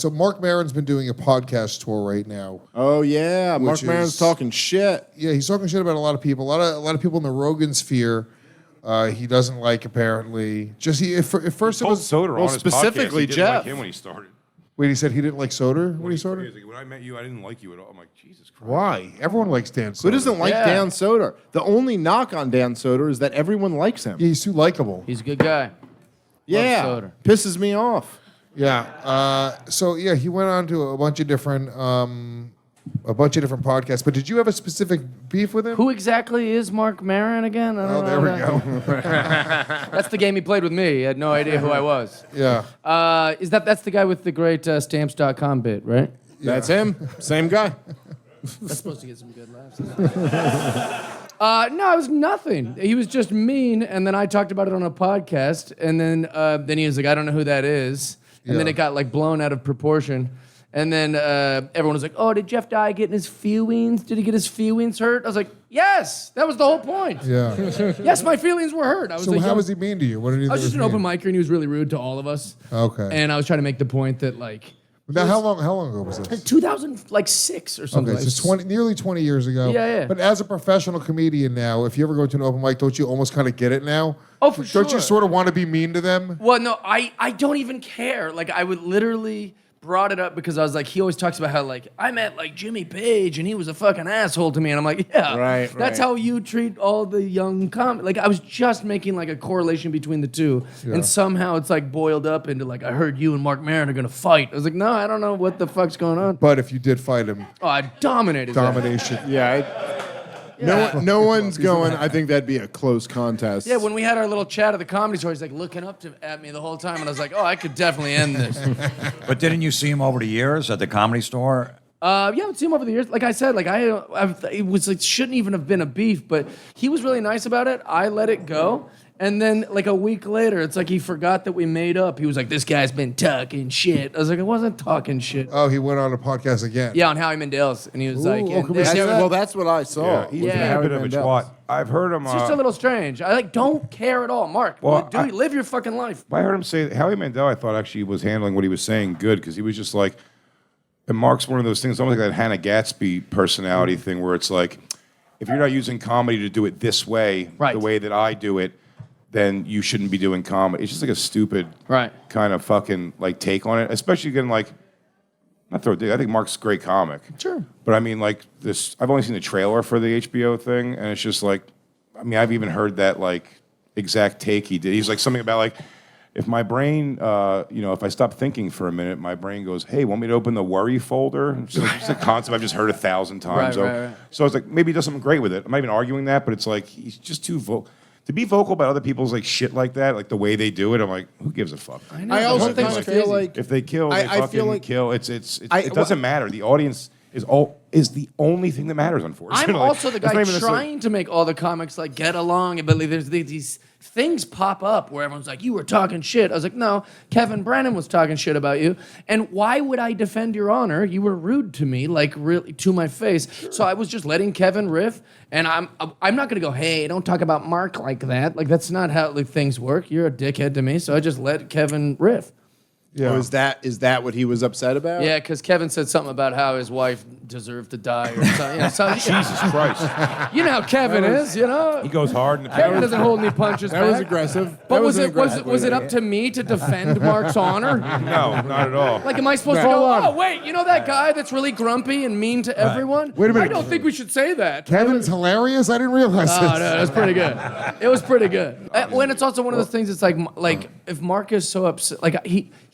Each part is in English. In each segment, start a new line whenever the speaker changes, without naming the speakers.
So Marc Maron's been doing a podcast tour right now.
Oh yeah, Marc Maron's talking shit.
Yeah, he's talking shit about a lot of people. A lot of people in the Rogan sphere. He doesn't like apparently. Just at first it was
Soder on his
specifically
podcast. He didn't
Jeff.
like him when he started.
Wait, he said he didn't like Soder when he started?
He was like, when I met you, I didn't like you at all. I'm like, Jesus Christ.
Why? Everyone likes Dan Soder.
Who doesn't like Dan Soder? The only knock on Dan Soder is that everyone likes him.
Yeah, he's too likable.
He's a good guy.
Yeah,
Soder.
pisses me off.
Yeah. So yeah, he went on to a bunch of different podcasts. But did you have a specific beef with him?
Who exactly is Marc Maron again? I don't
there
know
we go.
That's the game he played with me. He had no idea who I was.
Yeah.
That's the guy with the great stamps.com bit, right?
Yeah. That's him. Same guy.
That's supposed to get some good laughs. No, it was nothing. He was just mean, and then I talked about it on a podcast, and then he was like, I don't know who that is. And then it got like blown out of proportion. And then everyone was like, oh, did Jeff Dye get in his feelings? Did he get his feelings hurt? I was like, yes, that was the whole point.
Yeah.
Yes, my feelings were hurt. I was
So
like,
how was he mean to you? What did he?
I was just an open micer, and he was really rude to all of us.
Okay.
And I was trying to make the point that like.
Now, how long ago was this?
2006 or something.
Okay, so nearly 20 years ago.
Yeah.
But as a professional comedian now, if you ever go to an open mic, don't you almost kind of get it now?
Oh, for sure.
Don't you sort of want to be mean to them?
Well, no, I don't even care. Like, I would literally brought it up because I was like, he always talks about how, like, I met, like, Jimmy Page, and he was a fucking asshole to me. And I'm like, yeah,
Right.
That's how you treat all the young comics. Like, I was just making, like, a correlation between the two.
Yeah.
And somehow it's, like, boiled up into, like, I heard you and Marc Maron are going to fight. I was like, no, I don't know what the fuck's going on.
But if you did fight him,
Oh, I dominated that.
domination.
No one's going. I think that'd be a close contest.
Yeah, when we had our little chat at the Comedy Store, he's like looking up at me the whole time, and I was like, oh, I could definitely end this.
But didn't you see him over the years at the Comedy Store?
Yeah, I've seen him over the years. Like I said, like it was like shouldn't even have been a beef, but he was really nice about it. I let it go, and then like a week later, it's like he forgot that we made up. He was like, "This guy's been talking shit." I was like, "I wasn't talking shit."
Oh, he went on a podcast again.
Yeah, on Howie Mandel's, and he was like,
can we see
Well, that's what I saw.
He's
Yeah.
a bit of a twat. I've heard him.
It's just a little strange. I like don't care at all, Mark.
Well,
Live your fucking life.
I heard him say that Howie Mandel, I thought actually was handling what he was saying good because he was just like, and Mark's one of those things, almost like that Hannah Gatsby personality thing where it's like, if you're not using comedy to do it this way,
Right.
the way that I do it, then you shouldn't be doing comedy. It's just like a stupid kind of fucking like take on it, especially getting like, not throw a dig. I think Mark's a great comic.
Sure.
But I mean, like this, I've only seen the trailer for the HBO thing, and it's just like, I mean, I've even heard that like exact take he did. He's like something about like, if my brain, if I stop thinking for a minute, my brain goes, hey, want me to open the worry folder? It's just a concept I've just heard 1,000 times.
Right.
So it's like, maybe he does something great with it. I'm not even arguing that, but it's like, he's just too vocal. To be vocal about other people's like shit like that, like the way they do it, I'm like, who gives a fuck?
I also kind of feel like
If they kill, they
I
fucking
feel like-
kill. It doesn't matter. The audience is the only thing that matters, unfortunately.
I'm also the
It's not
guy
even this, like-
trying to make all the comics like get along, but like, there's these things pop up where everyone's like, "You were talking shit." I was like, "No, Kevin Brennan was talking shit about you." And why would I defend your honor? You were rude to me, like really to my face. So I was just letting Kevin riff, and I'm not gonna go, "Hey, don't talk about Mark like that." Like that's not how like, things work. You're a dickhead to me, so I just let Kevin riff.
Yeah.
Oh, is that what he was upset about?
Yeah, because Kevin said something about how his wife deserved to die or something.
Jesus Christ.
You know how Kevin is, you know?
He goes hard in the
Kevin doesn't hold any punches
That
back.
was aggressive.
But
That
was
an
it
aggressive
was
way
it
to-
up to me to defend Mark's honor?
No, not at all.
Like, am I supposed to go, oh, wait, you know that guy that's really grumpy and mean to everyone?
Wait a minute.
I don't think we should say that.
Kevin's hilarious? I didn't realize
Oh,
this.
no, that was pretty good. It was pretty good. When it's also one of those things, it's like if Mark is so upset, like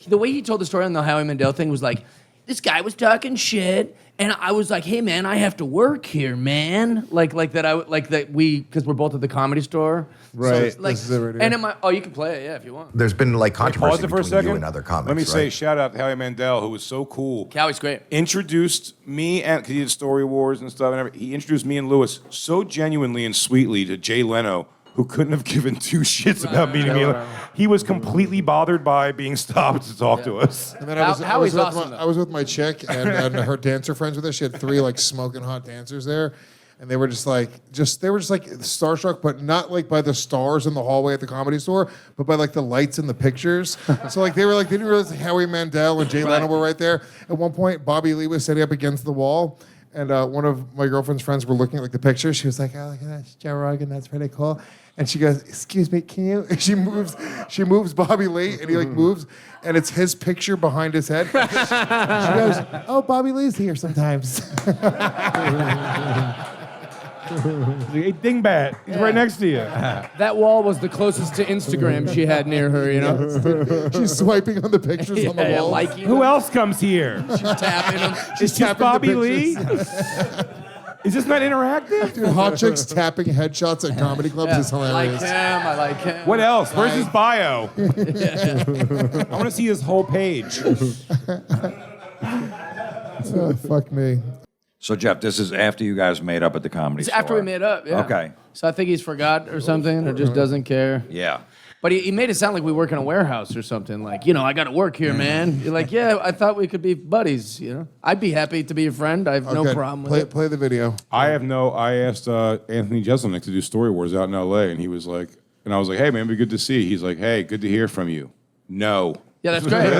the way he told the story on the Howie Mandel thing was like, this guy was talking shit, and I was like, hey man, I have to work here, man. Like that because we're both at the Comedy Store.
Right.
So it's like,
This is it right here.
and you can play it, yeah, if you want.
There's been like
Pause
controversy
it for a
between
second.
you and other comics.
Let me say,
right?
shout out to Howie Mandel, who was so cool.
Howie's great.
Introduced me, and because he did Story Wars and stuff, and everything. He introduced me and Lewis so genuinely and sweetly to Jay Leno, who couldn't have given two shits about meeting me. He was completely bothered by being stopped to talk to us.
And then I was
Howie's
with
awesome, though.
I was with my chick and her dancer friends with her. She had 3 like smoking hot dancers there. and they were just like starstruck, but not like by the stars in the hallway at the Comedy Store, but by like the lights in the pictures. So like they didn't realize like, Howie Mandel and Jay Leno were right there. At one point, Bobby Lee was sitting up against the wall. And one of my girlfriend's friends were looking at like the picture. She was like, "Oh, look at that, Joe Rogan. That's pretty cool." And she goes, "Excuse me, can you?" And she moves Bobby Lee, and he like moves, and it's his picture behind his head. She goes, "Oh, Bobby Lee's here sometimes."
Hey, dingbat, he's right next to you.
That wall was the closest to Instagram she had near her, you know?
She's swiping on the pictures on the
Yeah,
wall.
liking
Who
them.
else comes here?
She's tapping them.
Is this
tapping the
Bobby Lee?
pictures.
Is this not interactive?
Dude, hot chicks tapping headshots at comedy clubs is
I like
hilarious.
him. I like him.
What else? Where's his bio? I want to see his whole page.
Oh, fuck me.
So, Jeff, this is after you guys made up at the Comedy
It's
Store.
after we made up, yeah.
Okay.
So I think he's forgot or something, or just doesn't care.
Yeah.
But he made it sound like we work in a warehouse or something. Like, I got to work here, man. You're like, yeah, I thought we could be buddies, I'd be happy to be your friend. I have no
Okay,
problem with it.
Play the video.
I asked Anthony Jeselnik to do Story Wars out in L.A., and he was like, and I was like, hey, man, it'd be good to see you. He's like, hey, good to hear from you. No.
Yeah, that's great.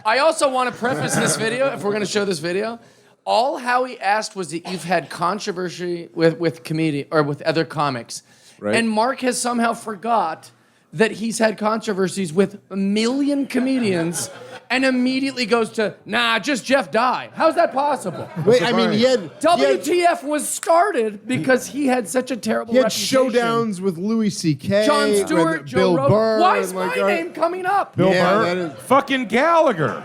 I also want to preface this video, if we're going to show this video. All Howie asked was that you've had controversy with comedian or with other comics.
Right.
And Mark has somehow forgot that he's had controversies with a million comedians and immediately goes to, nah, just Jeff Dye. How's that possible?
Wait, I mean, he had
WTF was started because he had such a terrible
he had
reputation.
showdowns with Louis C.K.,
Jon Stewart,
with
Joe
Bill
Rogan.
Burr.
Why is
and,
my name coming up?
Bill
Yeah,
Burr?
that is-
Fucking Gallagher.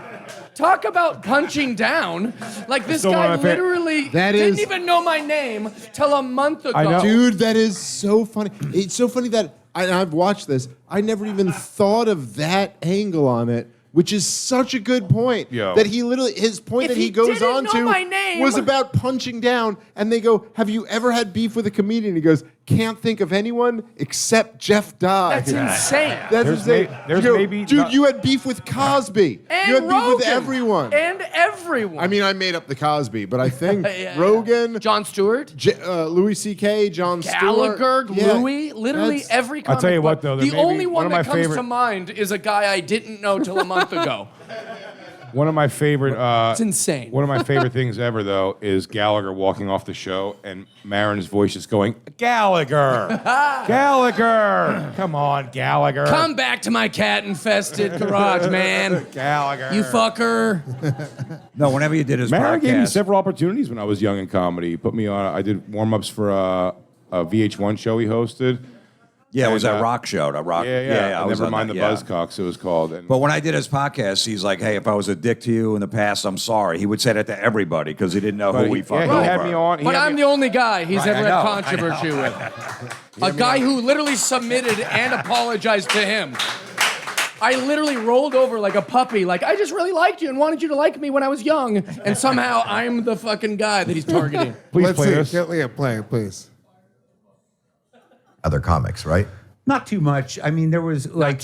Talk about punching down. Like, this
Still one
guy
of my fa-
literally
That
didn't
is-
even know my name till a month ago.
I know.
Dude, that is so funny. It's so funny that I've watched this. I never even thought of that angle on it, which is such a good point.
Yo.
That he literally, his point
If
that he
he
goes
didn't
on
know
to
my name-
was about punching down. And they go, have you ever had beef with a comedian? He goes, can't think of anyone except Jeff Dye.
That's insane.
That's
There's
insane.
there's
You go,
maybe
dude,
not-
you had beef with Cosby.
And
you had beef with
Rogan.
everyone.
And everyone.
I mean, I made up the Cosby, but I think
Yeah.
Rogan,
Jon Stewart,
Louis C.K., Jon
Gallagher,
Stewart. Yeah,
Literally
that's-
every
I'll
comic
tell you
book.
what, though, there
the
may be
only
one
one
of
that
my
comes
favorite-
to mind is a guy I didn't know till a month ago.
One of my favorite.
It's insane.
One of my favorite things ever, though, is Gallagher walking off the show and Maron's voice is going, Gallagher, Gallagher, come on, Gallagher,
Come back to my cat-infested garage, man.
Gallagher.
You fucker.
No, whenever you did his
Maron gave me
podcast.
several opportunities when I was young in comedy. He put me on. I did warm-ups for a VH1 show he hosted.
Yeah, it was
And,
that rock show. That rock.
Yeah.
I was
Never
on
mind
that,
the
yeah.
Buzzcocks. It was called. And
But when I did his podcast, he's like, "Hey, if I was a dick to you in the past, I'm sorry." He would say that to everybody because he didn't know
but
who
he,
he fucked
yeah, he had
over.
me on.
But I'm the only guy he's
Right,
ever
I
had
know,
controversy with. A guy who literally submitted and apologized to him. I literally rolled over like a puppy, like, I just really liked you and wanted you to like me when I was young, and somehow I'm the fucking guy that he's targeting.
Please
Let's
play
see.
this.
Yeah, play it, please.
Other comics, right?
Not too much. I mean, there was like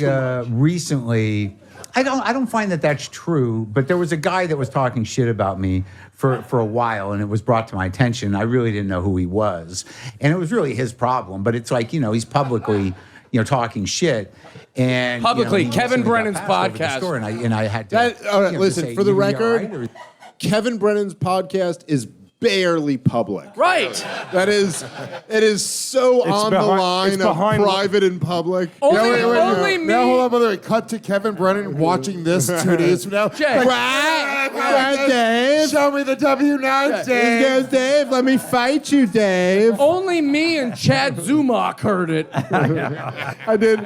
recently. I don't find that that's true. But there was a guy that was talking shit about me for a while, and it was brought to my attention. I really didn't know who he was, and it was really his problem. But it's like, he's publicly, talking shit. And
Publicly,
he
Kevin
recently got
Brennan's
passed over the
podcast.
store, and I had to.
That, all right,
to
listen,
say,
for the
"You gonna be all
record,
right?" Or-
Kevin Brennan's podcast is barely public.
Right.
It is so on the
behind-
line
it's
of
behind-
private and public.
Only me.
Now, hold on, by the way. Cut to Kevin Brennan watching this 2 days from now.
Jay.
Dave.
Show me the W9, Dave.
He goes, Dave, let me fight you, Dave.
Only me and Chad Zumach heard it.
I did.